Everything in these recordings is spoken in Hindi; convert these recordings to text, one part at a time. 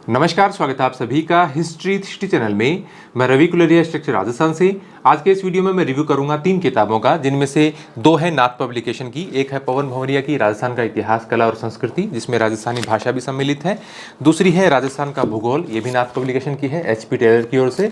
नमस्कार, स्वागत है आप सभी का हिस्ट्री 360 चैनल में। मैं रवि कुलरिया, स्ट्रक्चर राजस्थान से। आज के इस वीडियो में मैं रिव्यू करूंगा 3 किताबों का, जिनमें से 2 है नाथ पब्लिकेशन की। एक है पवन भंवरिया की राजस्थान का इतिहास, कला और संस्कृति, जिसमें राजस्थानी भाषा भी सम्मिलित है। दूसरी है राजस्थान का भूगोल, ये भी नाथ पब्लिकेशन की है, HP टेलर की ओर से।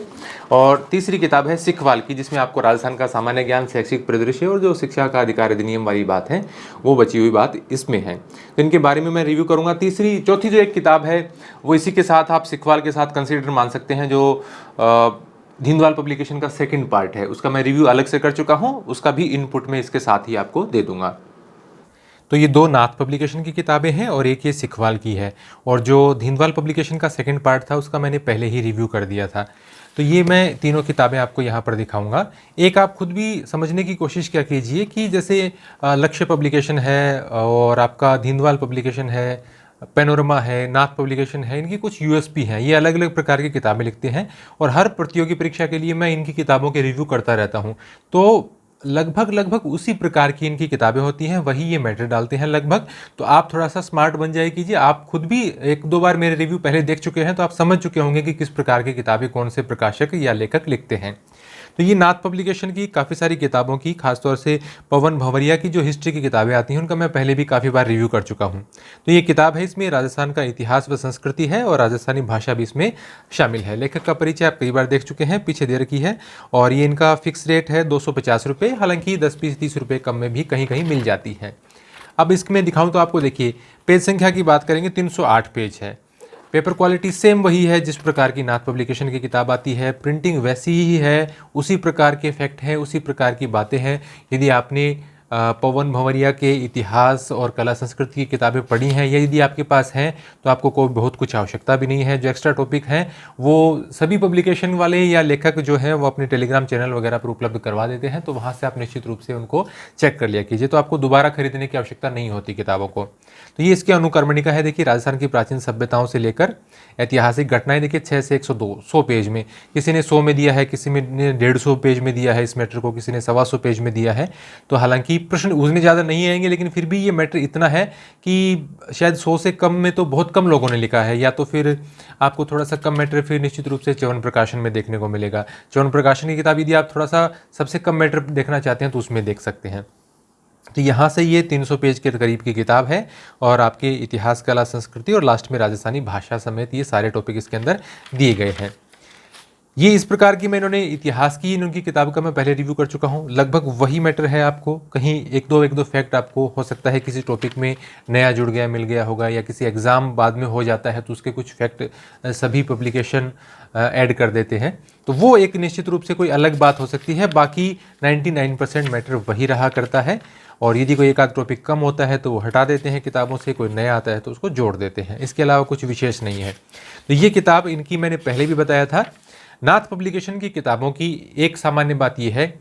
और तीसरी किताब है सिखवाल की, जिसमें आपको राजस्थान का सामान्य ज्ञान, शैक्षिक परिदृश्य और जो शिक्षा का अधिकार अधिनियम वाली बात है, वो बची हुई बात इसमें है। तो इनके बारे में मैं रिव्यू करूंगा। चौथी जो एक किताब है वो इसी के साथ आप सिखवाल के साथ कंसीडर मान सकते हैं, जो धिंदवाल पब्लिकेशन का सेकंड पार्ट है, उसका मैं रिव्यू अलग से कर चुका हूं, उसका भी इनपुट में इसके साथ ही आपको दे दूंगा। तो ये 2 नाथ पब्लिकेशन की किताबें हैं और एक ये सिखवाल की है। और जो धिंदवाल पब्लिकेशन का सेकंड पार्ट था उसका मैंने पहले ही रिव्यू कर दिया था। तो ये मैं तीनों किताबें आपको यहाँ पर दिखाऊंगा। एक आप खुद भी समझने की कोशिश क्या कीजिए कि जैसे लक्ष्य पब्लिकेशन है और आपका धिंदवाल पब्लिकेशन है, पैनोरमा है, नाथ पब्लिकेशन है, इनकी कुछ USP हैं। ये अलग अलग प्रकार की किताबें लिखते हैं और हर प्रतियोगी परीक्षा के लिए मैं इनकी किताबों के रिव्यू करता रहता हूँ। तो लगभग उसी प्रकार की इनकी किताबें होती हैं, वही ये मैटर डालते हैं लगभग। तो आप थोड़ा सा स्मार्ट बन जाए कीजिए। आप खुद भी 1-2 बार मेरे रिव्यू पहले देख चुके हैं, तो आप समझ चुके होंगे कि किस प्रकार की किताबें कौन से प्रकाशक या लेखक लिखते हैं। तो ये नाथ पब्लिकेशन की काफ़ी सारी किताबों की, खासतौर से पवन भंवरिया की जो हिस्ट्री की किताबें आती हैं, उनका मैं पहले भी काफ़ी बार रिव्यू कर चुका हूँ। तो ये किताब है, इसमें राजस्थान का इतिहास व संस्कृति है और राजस्थानी भाषा भी इसमें शामिल है। लेखक का परिचय आप कई बार देख चुके हैं, पीछे दे रखी है। और ये इनका फिक्स रेट है 250 रुपये, हालांकि 10-20-30 रुपये कम में भी कहीं कहीं मिल जाती है। अब इसमें दिखाऊँ तो आपको देखिए, पेज संख्या की बात करेंगे 308 पेज है। पेपर क्वालिटी सेम वही है जिस प्रकार की नाथ पब्लिकेशन की किताब आती है, प्रिंटिंग वैसी ही है, उसी प्रकार के फैक्ट हैं, उसी प्रकार की बातें हैं। यदि आपने पवन भंवरिया के इतिहास और कला संस्कृति की किताबें पढ़ी हैं, या यदि आपके पास हैं, तो आपको कोई बहुत कुछ आवश्यकता भी नहीं है। जो एक्स्ट्रा टॉपिक हैं वो सभी पब्लिकेशन वाले या लेखक जो हैं वो अपने टेलीग्राम चैनल वगैरह पर उपलब्ध करवा देते हैं, तो वहाँ से आप निश्चित रूप से उनको चेक कर लिया कीजिए। तो आपको दोबारा खरीदने की आवश्यकता नहीं होती किताबों को। तो ये इसकी अनुक्रमणिका है। देखिए, राजस्थान की प्राचीन सभ्यताओं से लेकर ऐतिहासिक घटनाएं, देखिए 6 से 100 पेज में, किसी ने 100 में दिया है, किसी ने 150 पेज में दिया है इस मैटर को, किसी ने 125 पेज में दिया है। तो हालांकि प्रश्न उतने ज़्यादा नहीं आएंगे, लेकिन फिर भी ये मैटर इतना है कि शायद 100 से कम में तो बहुत कम लोगों ने लिखा है, या तो फिर आपको थोड़ा सा कम मैटर फिर निश्चित रूप से च्यवन प्रकाशन में देखने को मिलेगा। च्यवन प्रकाशन की किताब यदि आप थोड़ा सा सबसे कम मैटर देखना चाहते हैं तो उसमें देख सकते हैं। तो यहाँ से ये 300 पेज के करीब की किताब है और आपके इतिहास, कला, संस्कृति और लास्ट में राजस्थानी भाषा समेत ये सारे टॉपिक इसके अंदर दिए गए हैं। ये इस प्रकार की मैं इन्होंने इतिहास की इनकी किताब का मैं पहले रिव्यू कर चुका हूँ। लगभग वही मैटर है, आपको कहीं एक दो फैक्ट आपको हो सकता है किसी टॉपिक में नया जुड़ गया, मिल गया होगा, या किसी एग्ज़ाम बाद में हो जाता है तो उसके कुछ फैक्ट सभी पब्लिकेशन ऐड कर देते हैं, तो वो एक निश्चित रूप से कोई अलग बात हो सकती है। बाकी 99% मैटर वही रहा करता है। और यदि कोई एक आध टॉपिक कम होता है तो वो हटा देते हैं किताबों से, कोई नया आता है तो उसको जोड़ देते हैं। इसके अलावा कुछ विशेष नहीं है। तो ये किताब इनकी मैंने पहले भी बताया था। नाथ पब्लिकेशन की किताबों की एक सामान्य बात यह है,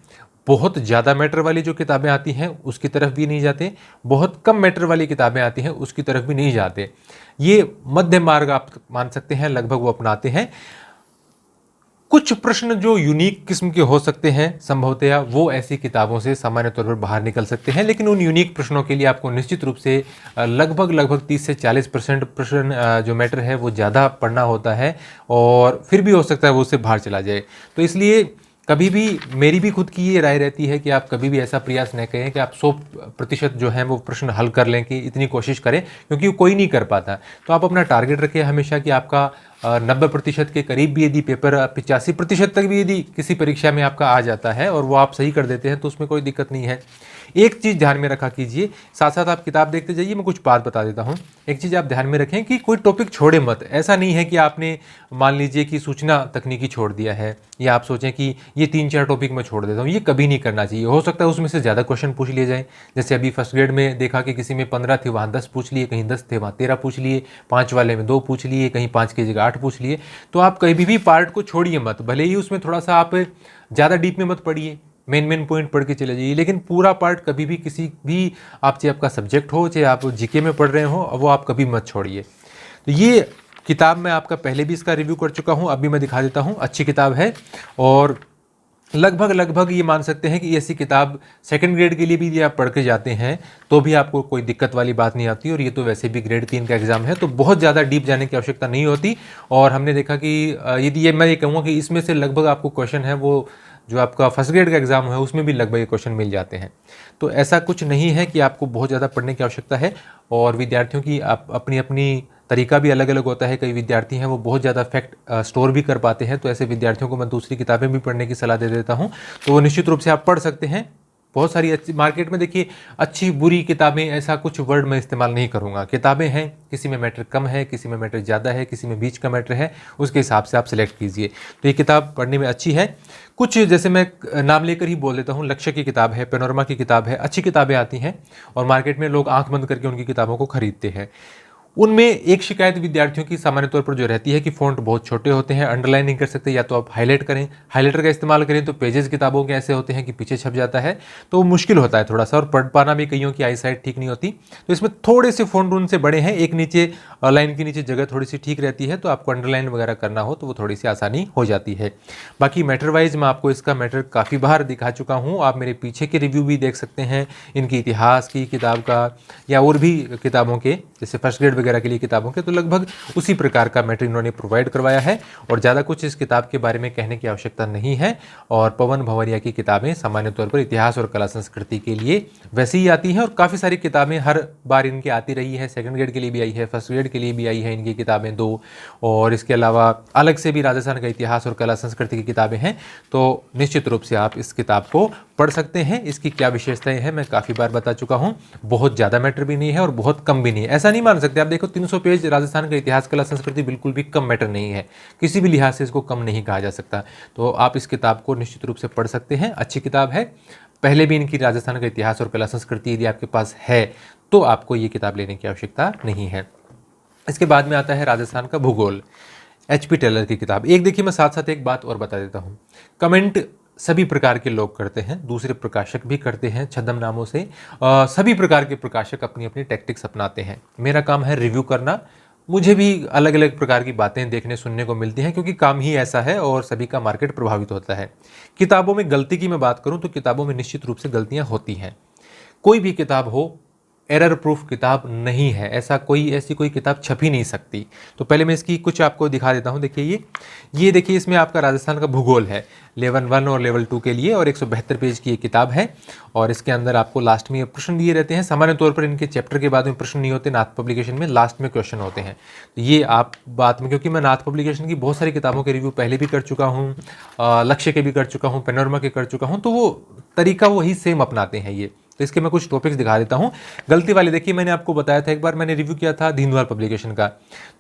बहुत ज़्यादा मैटर वाली जो किताबें आती हैं उसकी तरफ भी नहीं जाते, बहुत कम मैटर वाली किताबें आती हैं उसकी तरफ भी नहीं जाते। ये मध्य मार्ग आप मान सकते हैं, लगभग वो अपनाते हैं। कुछ प्रश्न जो यूनिक किस्म के हो सकते हैं संभवतया, वो ऐसी किताबों से सामान्य तौर पर बाहर निकल सकते हैं, लेकिन उन यूनिक प्रश्नों के लिए आपको निश्चित रूप से लगभग 30 से 40% प्रश्न जो मैटर है वो ज़्यादा पढ़ना होता है, और फिर भी हो सकता है वो उससे बाहर चला जाए। तो इसलिए कभी भी मेरी भी खुद की ये राय रहती है कि आप कभी भी ऐसा प्रयास न करें कि आप 100% जो है वो प्रश्न हल कर लें, कि इतनी कोशिश करें, क्योंकि वो कोई नहीं कर पाता। तो आप अपना टारगेट रखें हमेशा कि आपका 90% के करीब भी यदि पेपर 85% तक भी यदि किसी परीक्षा में आपका आ जाता है और वो आप सही कर देते हैं तो उसमें कोई दिक्कत नहीं है। एक चीज़ ध्यान में रखा कीजिए, साथ साथ आप किताब देखते जाइए, मैं कुछ बात बता देता हूँ। एक चीज़ आप ध्यान में रखें कि कोई टॉपिक छोड़े मत। ऐसा नहीं है कि आपने मान लीजिए कि सूचना तकनीकी छोड़ दिया है, या आप सोचें कि ये 3-4 टॉपिक मैं छोड़ देता हूँ, ये कभी नहीं करना चाहिए। हो सकता है उसमें से ज़्यादा क्वेश्चन पूछ लिए जाए, जैसे अभी फर्स्ट ग्रेड में देखा कि किसी में 15 थे वहाँ 10 पूछ लिए, कहीं 10 थे वहाँ 13 पूछ लिए, 5 वाले में 2 पूछ लिए, कहीं 5 की जगह 8 पूछ लिए। तो आप कभी भी पार्ट को छोड़िए मत, भले ही उसमें थोड़ा सा आप ज़्यादा डीप में मत पढ़िए, मेन पॉइंट पढ़ के चले जाइए, लेकिन पूरा पार्ट कभी भी किसी भी आप, चाहे आपका सब्जेक्ट हो, चाहे आप जीके में पढ़ रहे हो, वो आप कभी मत छोड़िए। तो ये किताब मैं आपका पहले भी इसका रिव्यू कर चुका हूँ, अभी मैं दिखा देता हूँ। अच्छी किताब है और लगभग लगभग ये मान सकते हैं कि ऐसी किताब सेकंड ग्रेड के लिए भी यदि आप पढ़ के जाते हैं तो भी आपको कोई दिक्कत वाली बात नहीं आती, और ये तो वैसे भी ग्रेड 3 का एग्जाम है तो बहुत ज़्यादा डीप जाने की आवश्यकता नहीं होती। और हमने देखा कि यदि ये मैं ये कहूँगा कि इसमें से लगभग आपको क्वेश्चन है वो जो आपका फर्स्ट ग्रेड का एग्जाम है उसमें भी लगभग ये क्वेश्चन मिल जाते हैं। तो ऐसा कुछ नहीं है कि आपको बहुत ज़्यादा पढ़ने की आवश्यकता है। और विद्यार्थियों की आप अपनी अपनी तरीका भी अलग अलग होता है। कई विद्यार्थी हैं वो बहुत ज़्यादा फैक्ट स्टोर भी कर पाते हैं, तो ऐसे विद्यार्थियों को मैं दूसरी किताबें भी पढ़ने की सलाह दे देता हूँ। तो वो निश्चित रूप से आप पढ़ सकते हैं। बहुत सारी अच्छी मार्केट में देखिए अच्छी बुरी किताबें, ऐसा कुछ वर्ड मैं इस्तेमाल नहीं करूँगा। किताबें हैं, किसी में मैटर कम है, किसी में मैटर ज़्यादा है, किसी में बीच का मैटर है, उसके हिसाब से आप सेलेक्ट कीजिए। तो ये किताब पढ़ने में अच्छी है। कुछ जैसे मैं नाम लेकर ही बोल देता हूँ, लक्ष्य की किताब है, पैनोरमा की किताब है, अच्छी किताबें आती हैं और मार्केट में लोग आंख बंद करके उनकी किताबों को खरीदते हैं। उनमें एक शिकायत विद्यार्थियों की सामान्य तौर पर जो रहती है कि फ़ॉन्ट बहुत छोटे होते हैं, अंडरलाइन नहीं कर सकते, या तो आप हाईलाइट करें, हाईलाइटर का इस्तेमाल करें तो पेजेस किताबों के ऐसे होते हैं कि पीछे छप जाता है, तो मुश्किल होता है थोड़ा सा, और पढ़ पाना भी कईयों की आई साइट ठीक नहीं होती। तो इसमें थोड़े से फ़ॉन्ट उनसे बड़े हैं, एक नीचे लाइन के नीचे जगह थोड़ी सी ठीक रहती है, तो आपको अंडरलाइन वगैरह करना हो तो वो थोड़ी सी आसानी हो जाती है। बाकी मैटर वाइज मैं आपको इसका मैटर काफ़ी बार दिखा चुका हूँ, आप मेरे पीछे के रिव्यू भी देख सकते हैं इनकी इतिहास की किताब का या और भी किताबों के, जैसे फर्स्ट ग्रेड वगैरह के लिए किताबों के, तो लगभग उसी प्रकार का मैटर इन्होंने प्रोवाइड करवाया है और ज़्यादा कुछ इस किताब के बारे में कहने की आवश्यकता नहीं है। और पवन भंवरिया की किताबें सामान्य तौर पर इतिहास और कला संस्कृति के लिए वैसे ही आती हैं, और काफ़ी सारी किताबें हर बार इनकी आती रही है। सेकंड ग्रेड के लिए भी आई है, फर्स्ट ग्रेड के लिए भी आई है इनकी किताबें 2, और इसके अलावा अलग से भी राजस्थान का इतिहास और कला संस्कृति की किताबें हैं। तो निश्चित रूप से आप इस किताब को पढ़ सकते हैं। इसकी क्या विशेषताएं हैं मैं काफ़ी बार बता चुका हूँ। बहुत ज़्यादा मैटर भी नहीं है और बहुत कम भी नहीं है, ऐसा नहीं मान सकते आप। देखो 300 पेज राजस्थान का इतिहास कला संस्कृति बिल्कुल भी कम मैटर नहीं है, किसी भी लिहाज से इसको कम नहीं कहा जा सकता। तो आप इस किताब को निश्चित रूप से पढ़ सकते हैं, अच्छी किताब है। पहले भी इनकी राजस्थान का इतिहास और कला संस्कृति यदि आपके पास है तो आपको ये किताब लेने की आवश्यकता नहीं है। इसके बाद में आता है राजस्थान का भूगोल, HP टेलर की किताब। एक देखिए मैं साथ साथ एक बात और बता देता हूँ, कमेंट सभी प्रकार के लोग करते हैं, दूसरे प्रकाशक भी करते हैं छद्म नामों से, सभी प्रकार के प्रकाशक अपनी अपनी टैक्टिक्स अपनाते हैं। मेरा काम है रिव्यू करना, मुझे भी अलग अलग प्रकार की बातें देखने सुनने को मिलती हैं क्योंकि काम ही ऐसा है और सभी का मार्केट प्रभावित होता है। किताबों में गलती की मैं बात करूं तो किताबों में निश्चित रूप से गलतियां होती हैं। कोई भी किताब हो, एरर प्रूफ किताब नहीं है, ऐसी कोई किताब छप ही नहीं सकती। तो पहले मैं इसकी कुछ आपको दिखा देता हूँ। देखिए ये देखिए, इसमें आपका राजस्थान का भूगोल है लेवल 1 और लेवल 2 के लिए, और 172 पेज की ये किताब है। और इसके अंदर आपको लास्ट में ये प्रश्न दिए रहते हैं। सामान्य तौर पर इनके चैप्टर के बाद में प्रश्न नहीं होते, नाथ पब्लिकेशन में लास्ट में क्वेश्चन होते हैं। तो ये आप बात में, क्योंकि मैं नाथ पब्लिकेशन की बहुत सारी किताबों के रिव्यू पहले भी कर चुका हूँ, लक्ष्य के भी कर चुका हूँ, पैनोरमा के कर चुका हूँ, तो वो तरीका वही सेम अपनाते हैं ये। तो इसके मैं कुछ टॉपिक्स दिखा देता हूँ। गलती वाली देखिए, मैंने आपको बताया था, एक बार मैंने रिव्यू किया था दीनदयाल पब्लिकेशन का,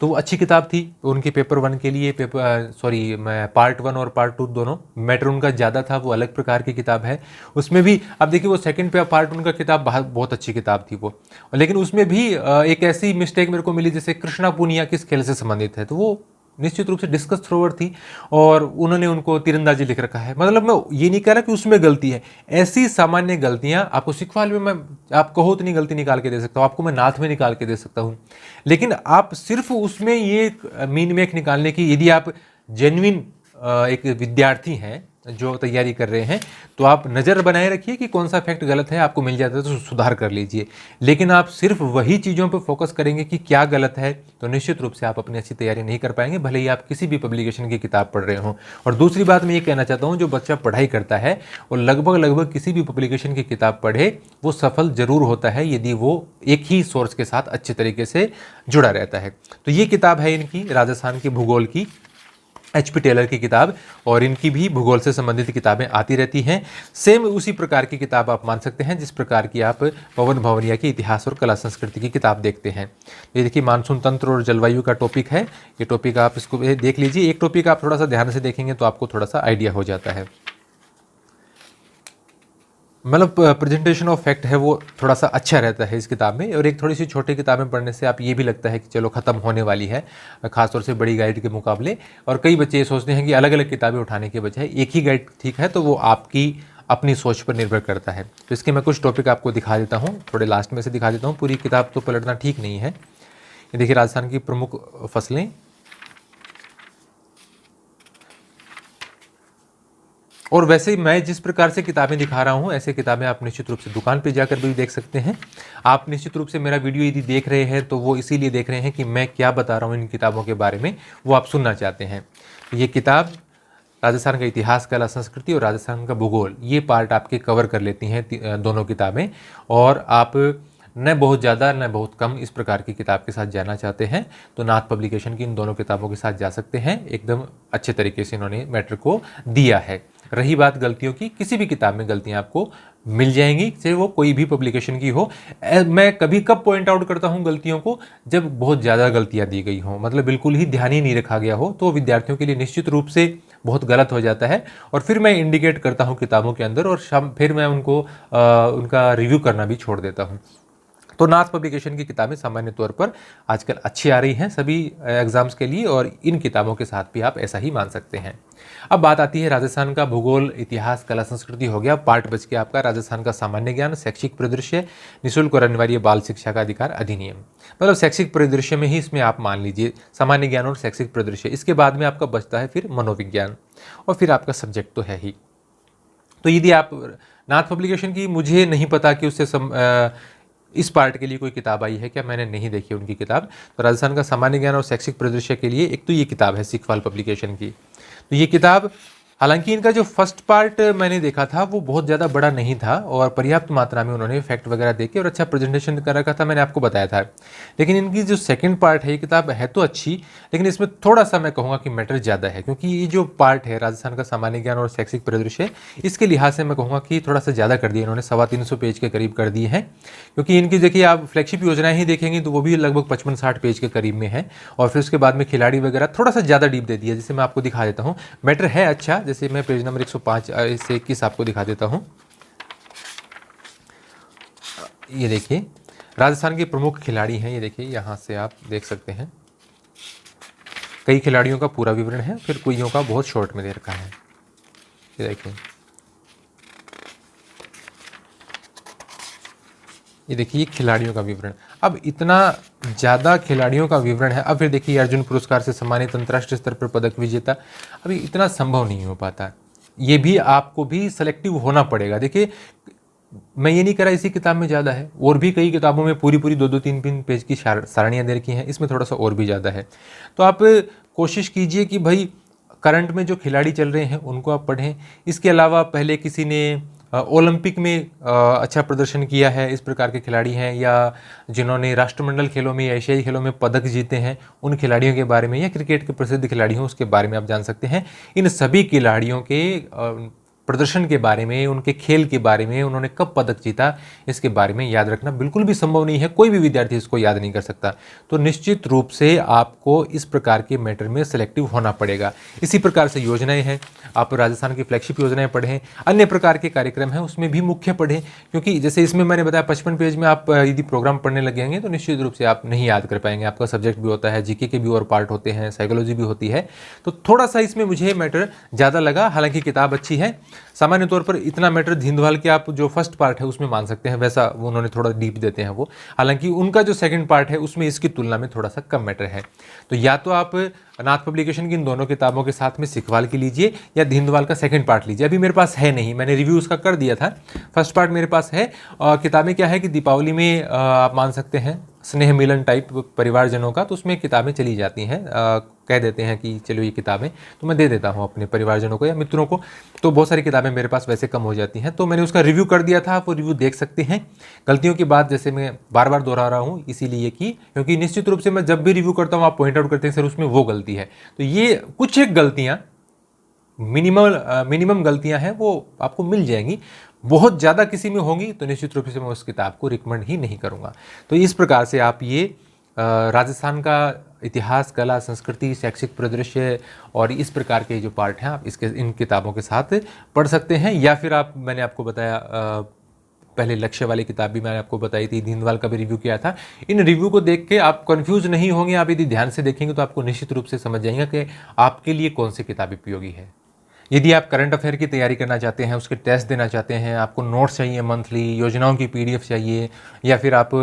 तो वो अच्छी किताब थी। उनके पेपर 1 के लिए मैं पार्ट 1 और पार्ट 2 दोनों मैटर उनका ज़्यादा था, वो अलग प्रकार की किताब है। उसमें भी अब देखिए वो सेकंड पे पार्ट 1 का किताब बहुत अच्छी किताब थी वो, लेकिन उसमें भी एक ऐसी मिस्टेक मेरे को मिली जैसे कृष्णा पूनिया किस खेल से संबंधित है, तो वो निश्चित रूप से डिस्कस थ्रोवर थी और उन्होंने उनको तीरंदाजी लिख रखा है। मतलब मैं ये नहीं कह रहा कि उसमें गलती है, ऐसी सामान्य गलतियां आपको सिखवाल में मैं आप कहो तो नहीं गलती निकाल के दे सकता हूँ, आपको मैं नाथ में निकाल के दे सकता हूँ, लेकिन आप सिर्फ उसमें ये मीन मेक निकालने की, यदि आप जेन्युइन एक विद्यार्थी हैं जो तैयारी कर रहे हैं, तो आप नज़र बनाए रखिए कि कौन सा फैक्ट गलत है, आपको मिल जाता है तो सुधार कर लीजिए। लेकिन आप सिर्फ वही चीज़ों पर फोकस करेंगे कि क्या गलत है, तो निश्चित रूप से आप अपनी अच्छी तैयारी नहीं कर पाएंगे, भले ही आप किसी भी पब्लिकेशन की किताब पढ़ रहे हों। और दूसरी बात मैं ये कहना चाहता हूँ, जो बच्चा पढ़ाई करता है और लगभग किसी भी पब्लिकेशन की किताब पढ़े, वो सफल जरूर होता है यदि वो एक ही सोर्स के साथ अच्छे तरीके से जुड़ा रहता है। तो ये किताब है इनकी राजस्थान के भूगोल की, HP टेलर की किताब, और इनकी भी भूगोल से संबंधित किताबें आती रहती हैं। सेम उसी प्रकार की किताब आप मान सकते हैं जिस प्रकार की आप पवन भंवरिया की इतिहास और कला संस्कृति की किताब देखते हैं। ये देखिए मानसून तंत्र और जलवायु का टॉपिक है, ये टॉपिक आप इसको देख लीजिए। एक टॉपिक आप थोड़ा सा ध्यान से देखेंगे तो आपको थोड़ा सा आइडिया हो जाता है। मतलब प्रेजेंटेशन ऑफ फैक्ट है वो थोड़ा सा अच्छा रहता है इस किताब में, और एक थोड़ी सी छोटी किताबें पढ़ने से आप ये भी लगता है कि चलो ख़त्म होने वाली है, खासतौर से बड़ी गाइड के मुकाबले। और कई बच्चे ये सोचते हैं कि अलग अलग किताबें उठाने के बजाय एक ही गाइड ठीक है, तो वो आपकी अपनी सोच पर निर्भर करता है। तो इसके मैं कुछ टॉपिक आपको दिखा देता हूँ, थोड़े लास्ट में से दिखा देता हूँ, पूरी किताब तो पलटना ठीक नहीं है। ये देखिए राजस्थान की प्रमुख फसलें, और वैसे ही मैं जिस प्रकार से किताबें दिखा रहा हूँ, ऐसे किताबें आप निश्चित रूप से दुकान पे जाकर भी देख सकते हैं। आप निश्चित रूप से मेरा वीडियो यदि देख रहे हैं तो वो इसीलिए देख रहे हैं कि मैं क्या बता रहा हूँ इन किताबों के बारे में, वो आप सुनना चाहते हैं। तो ये किताब राजस्थान का इतिहास, कला, संस्कृति और राजस्थान का भूगोल, ये पार्ट आपके कवर कर लेती हैं दोनों किताबें। और आप न बहुत ज़्यादा न बहुत कम इस प्रकार की किताब के साथ जाना चाहते हैं तो नाथ पब्लिकेशन की इन दोनों किताबों के साथ जा सकते हैं। एकदम अच्छे तरीके से इन्होंने मैटर को दिया है। रही बात गलतियों की, किसी भी किताब में गलतियां आपको मिल जाएंगी, चाहे वो कोई भी पब्लिकेशन की हो। मैं कभी कब पॉइंट आउट करता हूं गलतियों को, जब बहुत ज़्यादा गलतियां दी गई हों, मतलब बिल्कुल ही ध्यान ही नहीं रखा गया हो, तो विद्यार्थियों के लिए निश्चित रूप से बहुत गलत हो जाता है। और फिर मैं इंडिकेट करता हूं किताबों के अंदर और फिर मैं उनको उनका रिव्यू करना भी छोड़ देता हूं। तो नाथ पब्लिकेशन की किताबें सामान्य तौर पर आजकल अच्छी आ रही हैं सभी एग्जाम्स के लिए, और इन किताबों के साथ भी आप ऐसा ही मान सकते हैं। अब बात आती है राजस्थान का भूगोल, इतिहास, कला, संस्कृति हो गया। पार्ट बच के आपका राजस्थान का सामान्य ज्ञान, शैक्षिक परिदृश्य, निःशुल्क और अनिवार्य बाल शिक्षा का अधिकार अधिनियम। मतलब शैक्षिक परिदृश्य में ही इसमें आप मान लीजिए सामान्य ज्ञान और शैक्षिक परिदृश्य। इसके बाद में आपका बचता है फिर मनोविज्ञान, और फिर आपका सब्जेक्ट तो है ही। तो यदि आप नाथ पब्लिकेशन की, मुझे नहीं पता कि उससे इस पार्ट के लिए कोई किताब आई है क्या, मैंने नहीं देखी उनकी किताब। तो राजस्थान का सामान्य ज्ञान और शैक्षिक परिदृश्य के लिए एक तो ये किताब है सिखवाल पब्लिकेशन की। तो ये किताब, हालांकि इनका जो फर्स्ट पार्ट मैंने देखा था वो बहुत ज़्यादा बड़ा नहीं था और पर्याप्त मात्रा में उन्होंने फैक्ट वगैरह देके और अच्छा प्रेजेंटेशन कर रखा था, मैंने आपको बताया था। लेकिन इनकी जो सेकंड पार्ट है, ये किताब है तो अच्छी, लेकिन इसमें थोड़ा सा मैं कहूँगा कि मैटर ज़्यादा है, क्योंकि ये जो पार्ट है राजस्थान का सामान्य ज्ञान और शैक्षिक परिदृश्य, इसके लिहाज से मैं कहूँगा कि थोड़ा सा ज़्यादा कर दिया इन्होंने, 350 पेज के करीब कर दिए हैं। क्योंकि इनकी देखिए आप फ्लैगशिप योजनाएं ही देखेंगे तो वो भी लगभग 55-60 पेज के करीब में है, और फिर उसके बाद में खिलाड़ी वगैरह थोड़ा सा ज़्यादा डीप दे दिया, जिसे मैं आपको दिखा देता हूँ। मैटर है अच्छा, जैसे मैं पेज नंबर 105 से 21 आपको दिखा देता हूं। ये देखिए राजस्थान के प्रमुख खिलाड़ी हैं, ये देखिए यहां से आप देख सकते हैं। कई खिलाड़ियों का पूरा विवरण है, फिर कुइयों का बहुत शॉर्ट में दे रखा है। ये देखिए, ये देखिए खिलाड़ियों का विवरण। अब इतना ज़्यादा खिलाड़ियों का विवरण है। अब फिर देखिए अर्जुन पुरस्कार से सम्मानित अंतर्राष्ट्रीय स्तर पर पदक विजेता, अभी इतना संभव नहीं हो पाता। ये भी आपको भी सेलेक्टिव होना पड़ेगा। देखिए मैं ये नहीं कह रहा इसी किताब में ज़्यादा है, और भी कई किताबों में पूरी 2-3 पेज की सारणियाँ दे रखी हैं, इसमें थोड़ा सा और भी ज़्यादा है। तो आप कोशिश कीजिए कि भाई करंट में जो खिलाड़ी चल रहे हैं उनको आप पढ़ें। इसके अलावा पहले किसी ने ओलंपिक में अच्छा प्रदर्शन किया है, इस प्रकार के खिलाड़ी हैं, या जिन्होंने राष्ट्रमंडल खेलों में या एशियाई खेलों में पदक जीते हैं, उन खिलाड़ियों के बारे में, या क्रिकेट के प्रसिद्ध खिलाड़ी हों उसके बारे में आप जान सकते हैं। इन सभी खिलाड़ियों के प्रदर्शन के बारे में, उनके खेल के बारे में, उन्होंने कब पदक जीता, इसके बारे में याद रखना बिल्कुल भी संभव नहीं है। कोई भी विद्यार्थी इसको याद नहीं कर सकता। तो निश्चित रूप से आपको इस प्रकार के मैटर में सिलेक्टिव होना पड़ेगा। इसी प्रकार से योजनाएं हैं, आप राजस्थान की फ्लैगशिप योजनाएं पढ़ें, अन्य प्रकार के कार्यक्रम हैं उसमें भी मुख्य पढ़ें, क्योंकि जैसे इसमें मैंने बताया 55 पेज में आप यदि प्रोग्राम पढ़ने लगेंगे तो निश्चित रूप से आप नहीं याद कर पाएंगे। आपका सब्जेक्ट भी होता है, जीके के भी और पार्ट होते हैं, साइकोलॉजी भी होती है, तो थोड़ा सा इसमें मुझे मैटर ज़्यादा लगा। हालांकि किताब अच्छी है, सामान्य तौर पर इतना मैटर धिंदवाल के आप जो फर्स्ट पार्ट है उसमें मान सकते हैं, वैसा वो उन्होंने थोड़ा डीप देते हैं वो। हालांकि उनका जो सेकंड पार्ट है उसमें इसकी तुलना में थोड़ा सा कम मैटर है। तो या तो आप नाथ पब्लिकेशन की इन दोनों किताबों के साथ में सिखवाल की लीजिए, या धिंदवाल का सेकंड पार्ट लीजिए। अभी मेरे पास है नहीं, मैंने रिव्यू उसका कर दिया था, फर्स्ट पार्ट मेरे पास है। और किताबें क्या है कि दीपावली में आप मान सकते हैं स्नेह मिलन टाइप परिवारजनों का, तो उसमें किताबें चली जाती हैं, कह देते हैं कि चलो ये किताबें, तो मैं दे देता हूँ अपने परिवारजनों को या मित्रों को। तो बहुत सारी किताबें मेरे पास वैसे कम हो जाती हैं, तो मैंने उसका रिव्यू कर दिया था, आप वो रिव्यू देख सकते हैं। गलतियों की बात जैसे मैं बार बार दोहरा रहा हूँ इसीलिए कि क्योंकि निश्चित रूप से मैं जब भी रिव्यू करता हूँ आप पॉइंट आउट करते हैं सर उसमें वो गलती है। तो ये कुछ एक गलतियाँ, मिनिमम गलतियाँ हैं, वो आपको मिल जाएंगी। बहुत ज़्यादा किसी में होंगी तो निश्चित रूप से मैं उस किताब को रिकमेंड ही नहीं करूँगा। तो इस प्रकार से आप ये राजस्थान का इतिहास, कला, संस्कृति, शैक्षिक परिदृश्य और इस प्रकार के जो पार्ट हैं आप इसके इन किताबों के साथ पढ़ सकते हैं। या फिर आप, मैंने आपको बताया पहले लक्ष्य वाली किताब भी मैंने आपको बताई थी, धिंदवाल का भी रिव्यू किया था। इन रिव्यू को देख के आप कंफ्यूज नहीं होंगे, आप यदि ध्यान से देखेंगे तो आपको निश्चित रूप से समझ जाएंगे कि आपके लिए कौन सी किताब उपयोगी है। यदि आप करंट अफेयर की तैयारी करना चाहते हैं, उसके टेस्ट देना चाहते हैं, आपको नोट्स चाहिए मंथली, योजनाओं की पीडीएफ चाहिए, या फिर आप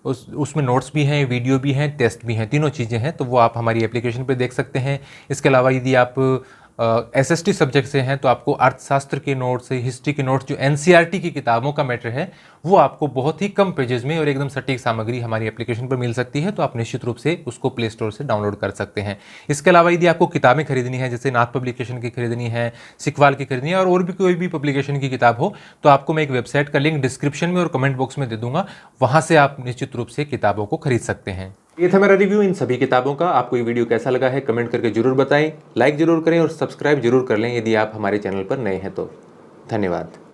उसमें नोट्स भी हैं, वीडियो भी हैं, टेस्ट भी हैं, तीनों चीज़ें हैं, तो वो आप हमारी एप्लीकेशन पे देख सकते हैं। इसके अलावा यदि आप SST सब्जेक्ट से हैं तो आपको अर्थशास्त्र के नोट्स, हिस्ट्री के नोट्स, जो NCERT की किताबों का मैटर है वो आपको बहुत ही कम पेजेस में और एकदम सटीक सामग्री हमारी एप्लीकेशन पर मिल सकती है। तो आप निश्चित रूप से उसको प्ले स्टोर से डाउनलोड कर सकते हैं। इसके अलावा यदि आपको किताबें खरीदनी है, जैसे नाथ पब्लिकेशन की खरीदनी है, सिकवाल की खरीदनी है और भी कोई भी पब्लिकेशन की किताब हो, तो आपको मैं एक वेबसाइट का लिंक डिस्क्रिप्शन में और कमेंट बॉक्स में दे दूंगा, वहां से आप निश्चित रूप से किताबों को खरीद सकते हैं। ये था मेरा रिव्यू इन सभी किताबों का। आपको ये वीडियो कैसा लगा है कमेंट करके जरूर बताएं, लाइक जरूर करें और सब्सक्राइब जरूर कर लें यदि आप हमारे चैनल पर नए हैं तो। धन्यवाद।